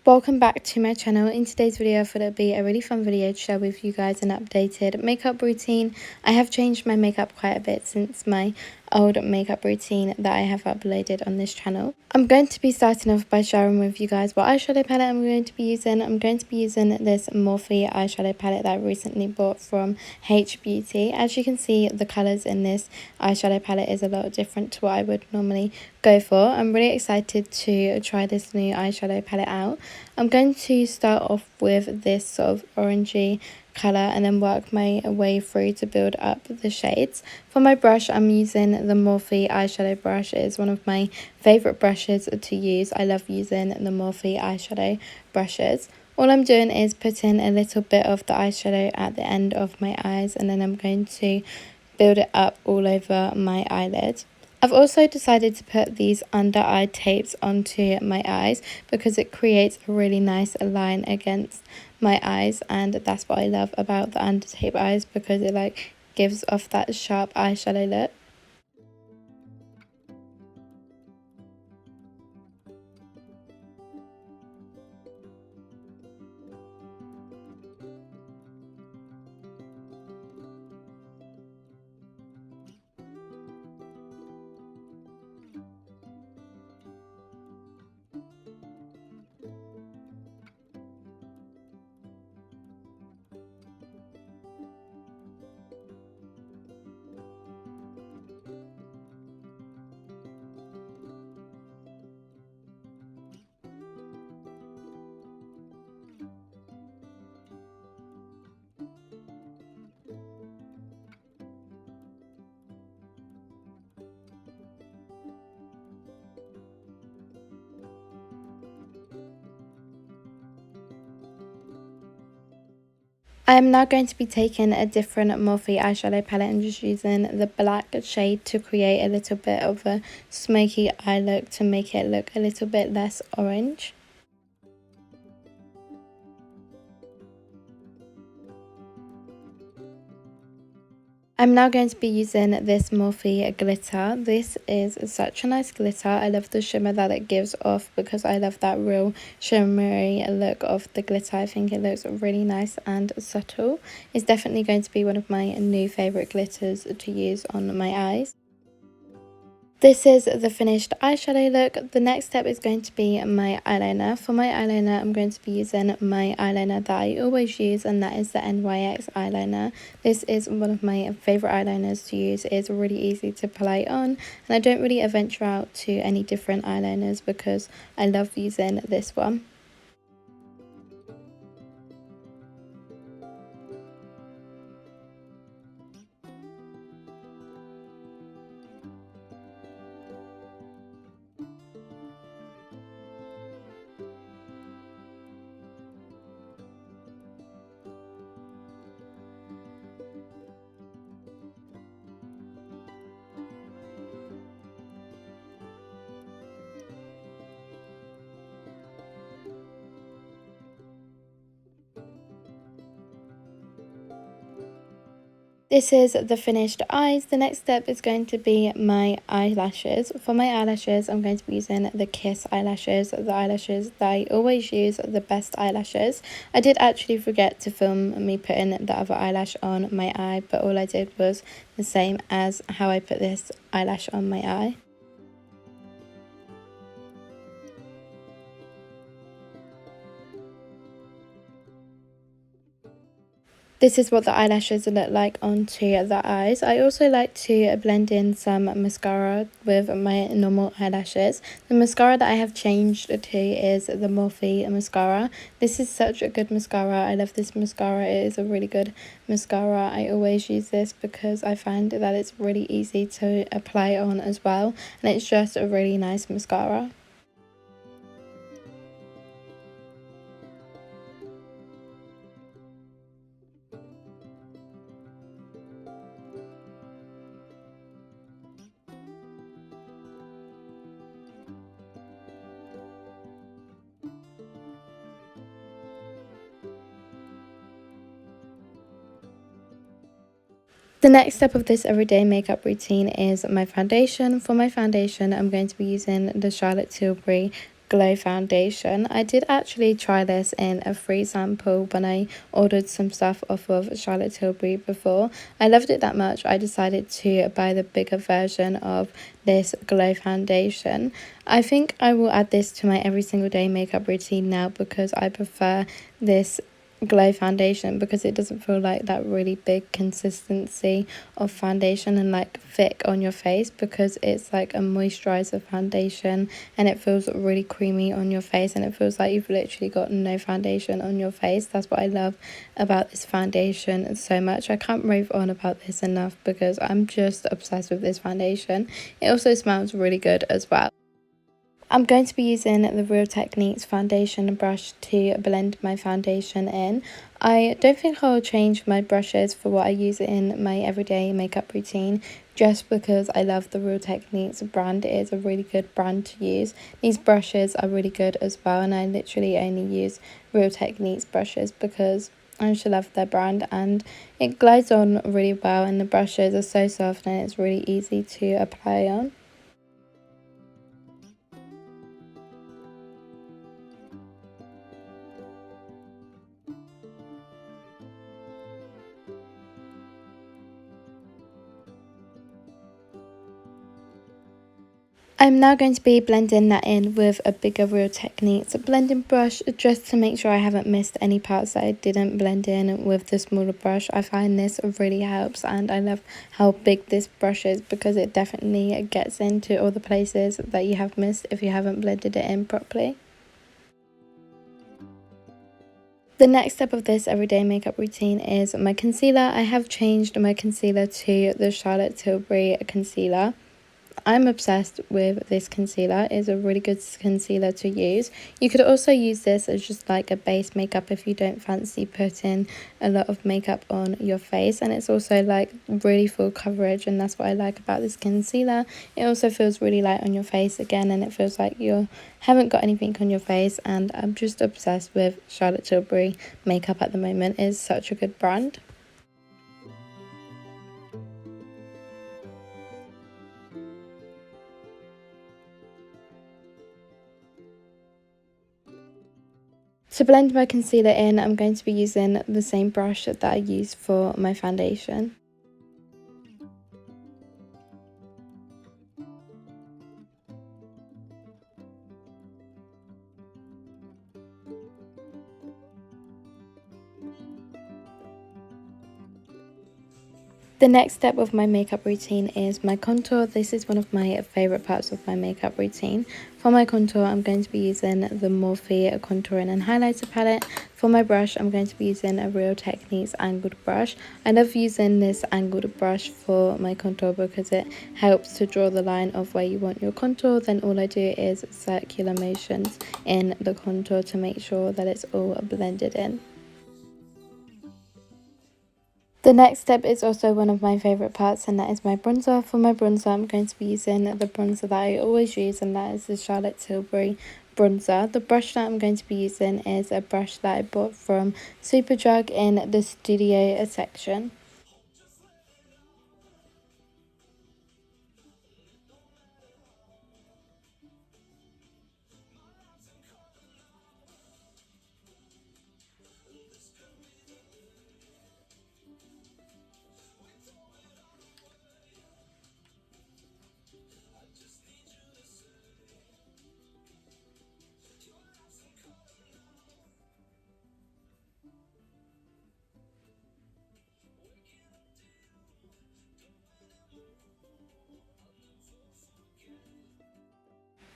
Welcome back to my channel. In today's video, I thought it'd be a really fun video to share with you guys an updated makeup routine. I have changed my makeup quite a bit since my old makeup routine that I have uploaded on this channel. I'm going to be starting off by sharing with you guys what eyeshadow palette I'm going to be using. I'm going to be using this Morphe eyeshadow palette that I recently bought from H Beauty. As you can see, the colours in this eyeshadow palette is a lot different to what I would normally go for. I'm really excited to try this new eyeshadow palette out. I'm going to start off with this sort of orangey colour and then work my way through to build up the shades. For my brush, I'm using the Morphe eyeshadow brush. It is one of my favourite brushes to use. I love using the Morphe eyeshadow brushes. All I'm doing is putting a little bit of the eyeshadow at the end of my eyes, and then I'm going to build it up all over my eyelid. I've also decided to put these under eye tapes onto my eyes because it creates a really nice line against my eyes, and that's what I love about the under tape eyes, because it gives off that sharp eyeshadow look. I am now going to be taking a different Morphe eyeshadow palette and just using the black shade to create a little bit of a smoky eye look to make it look a little bit less orange. I'm now going to be using this Morphe glitter. This is such a nice glitter. I love the shimmer that it gives off because I love that real shimmery look of the glitter. I think it looks really nice and subtle. It's definitely going to be one of my new favourite glitters to use on my eyes. This is the finished eyeshadow look. The next step is going to be my eyeliner. For my eyeliner, I'm going to be using my eyeliner that I always use, and that is the NYX eyeliner. This is one of my favourite eyeliners to use. It's really easy to apply on, and I don't really venture out to any different eyeliners because I love using this one. This is the finished eyes. The next step is going to be my eyelashes. For my eyelashes, I'm going to be using the Kiss eyelashes, the eyelashes that I always use, the best eyelashes. I did actually forget to film me putting the other eyelash on my eye, but all I did was the same as how I put this eyelash on my eye. This is what the eyelashes look like onto the eyes. I also like to blend in some mascara with my normal eyelashes. The mascara that I have changed to is the Morphe mascara. This is such a good mascara. I love this mascara. It is a really good mascara. I always use this because I find that it's really easy to apply on as well, and it's just a really nice mascara. The next step of this everyday makeup routine is my foundation. For my foundation, I'm going to be using the Charlotte Tilbury Glow foundation. I did actually try this in a free sample when I ordered some stuff off of Charlotte Tilbury before. I loved it that much I decided to buy the bigger version of this Glow foundation. I think I will add this to my every single day makeup routine now because I prefer this Glow foundation because it doesn't feel like that really big consistency of foundation and like thick on your face, because it's like a moisturizer foundation and it feels really creamy on your face and it feels like you've literally got no foundation on your face. That's what I love about this foundation so much. I can't rave on about this enough because I'm just obsessed with this foundation. It also smells really good as well. I'm going to be using the Real Techniques foundation brush to blend my foundation in. I don't think I'll change my brushes for what I use in my everyday makeup routine, just because I love the Real Techniques brand. It is a really good brand to use. These brushes are really good as well, and I literally only use Real Techniques brushes because I just love their brand and it glides on really well, and the brushes are so soft and it's really easy to apply on. I'm now going to be blending that in with a bigger Real Techniques blending brush just to make sure I haven't missed any parts that I didn't blend in with the smaller brush. I find this really helps, and I love how big this brush is because it definitely gets into all the places that you have missed if you haven't blended it in properly. The next step of this everyday makeup routine is my concealer. I have changed my concealer to the Charlotte Tilbury concealer. I'm obsessed with this concealer. It's a really good concealer to use. You could also use this as just like a base makeup if you don't fancy putting a lot of makeup on your face, and it's also like really full coverage, and that's what I like about this concealer. It also feels really light on your face again, and it feels like you haven't got anything on your face, and I'm just obsessed with Charlotte Tilbury makeup at the moment. It's such a good brand. To blend my concealer in, I'm going to be using the same brush that I use for my foundation. The next step of my makeup routine is my contour. This is one of my favourite parts of my makeup routine. For my contour, I'm going to be using the Morphe Contouring and Highlighter palette. For my brush, I'm going to be using a Real Techniques angled brush. I love using this angled brush for my contour because it helps to draw the line of where you want your contour. Then all I do is circular motions in the contour to make sure that it's all blended in. The next step is also one of my favourite parts, and that is my bronzer. For my bronzer, I'm going to be using the bronzer that I always use, and that is the Charlotte Tilbury bronzer. The brush that I'm going to be using is a brush that I bought from Superdrug in the studio section.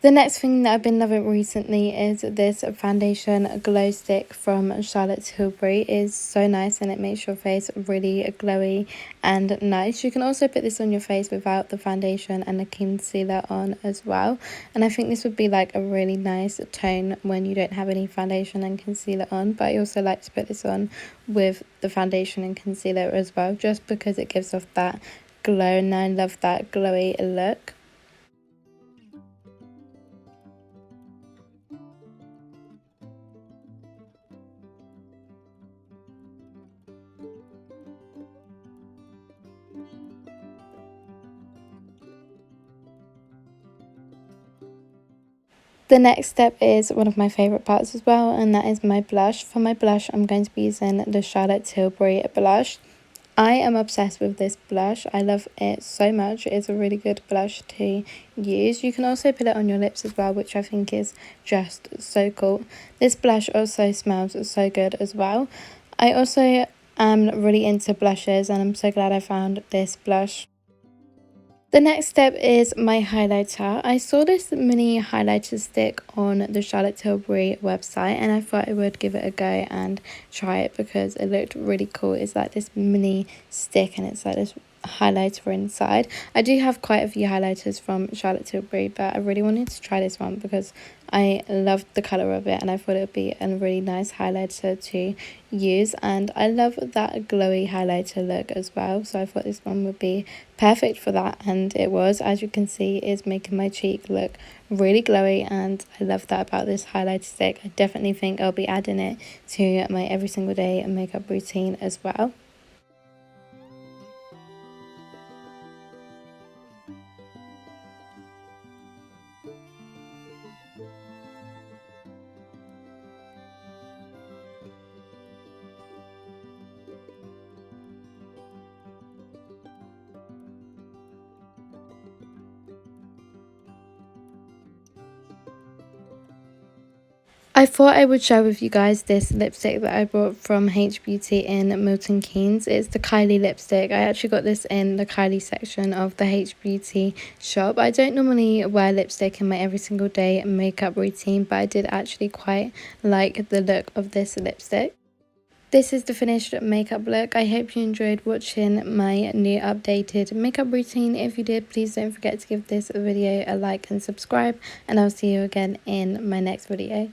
The next thing that I've been loving recently is this foundation glow stick from Charlotte Tilbury. It is so nice and it makes your face really glowy and nice. You can also put this on your face without the foundation and the concealer on as well. And I think this would be like a really nice tone when you don't have any foundation and concealer on. But I also like to put this on with the foundation and concealer as well, just because it gives off that glow, and I love that glowy look. The next step is one of my favourite parts as well, and that is my blush. For my blush, I'm going to be using the Charlotte Tilbury blush. I am obsessed with this blush. I love it so much. It is a really good blush to use. You can also put it on your lips as well, which I think is just so cool. This blush also smells so good as well. I also am really into blushes, and I'm so glad I found this blush. The next step is my highlighter. I saw this mini highlighter stick on the Charlotte Tilbury website, and I thought I would give it a go and try it because it looked really cool. It's like this mini stick and it's like this highlighter inside. I do have quite a few highlighters from Charlotte Tilbury, but I really wanted to try this one because I loved the colour of it and I thought it would be a really nice highlighter to use, and I love that glowy highlighter look as well, so I thought this one would be perfect for that, and it was. As you can see, it's making my cheek look really glowy, and I love that about this highlighter stick. I definitely think I'll be adding it to my every single day makeup routine as well. I thought I would share with you guys this lipstick that I bought from H Beauty in Milton Keynes. It's the Kylie lipstick. I actually got this in the Kylie section of the H Beauty shop. I don't normally wear lipstick in my every single day makeup routine, but I did actually quite like the look of this lipstick. This is the finished makeup look. I hope you enjoyed watching my new updated makeup routine. If you did, please don't forget to give this video a like and subscribe, and I'll see you again in my next video.